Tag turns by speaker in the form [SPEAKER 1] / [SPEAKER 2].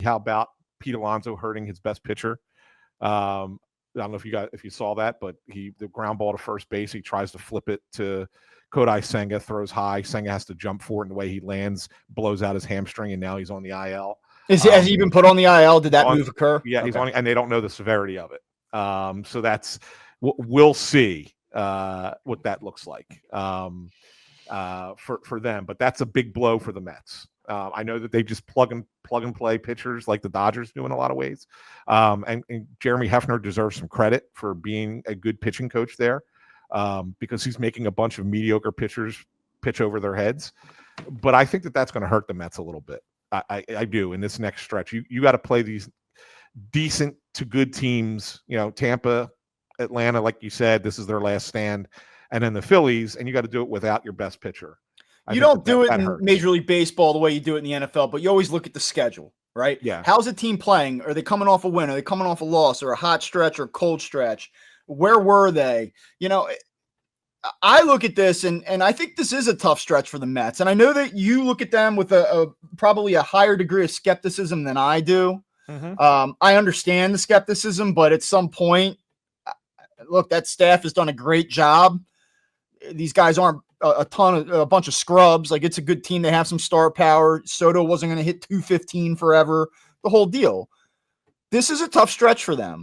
[SPEAKER 1] How about Pete Alonso hurting his best pitcher? I don't know if you saw that, but the ground ball to first base, he tries to flip it to Kodai Senga, throws high. Senga has to jump for it, and the way he lands blows out his hamstring, and now he's on the IL.
[SPEAKER 2] Has he been put on the IL? Did that move occur?
[SPEAKER 1] Yeah, he's on, and they don't know the severity of it. So we'll see what that looks like for them. But that's a big blow for the Mets. I know that they just plug and play pitchers like the Dodgers do in a lot of ways. And Jeremy Hefner deserves some credit for being a good pitching coach there because he's making a bunch of mediocre pitchers pitch over their heads. But I think that that's going to hurt the Mets a little bit. I do in this next stretch. You got to play these decent to good teams, Tampa, Atlanta, like you said, this is their last stand. And then the Phillies, and you got to do it without your best pitcher.
[SPEAKER 2] You don't do it in Major League Baseball the way you do it in the NFL, but you always look at the schedule, right?
[SPEAKER 1] Yeah.
[SPEAKER 2] How's a team playing? Are they coming off a win? Are they coming off a loss or a hot stretch or a cold stretch? Where were they? I look at this, and I think this is a tough stretch for the Mets. And I know that you look at them with probably a higher degree of skepticism than I do. Mm-hmm. I understand the skepticism, but at some point, look, that staff has done a great job. These guys aren't a bunch of scrubs. Like, it's a good team. They have some star power. Soto wasn't going to hit 215 forever. The whole deal. This is a tough stretch for them.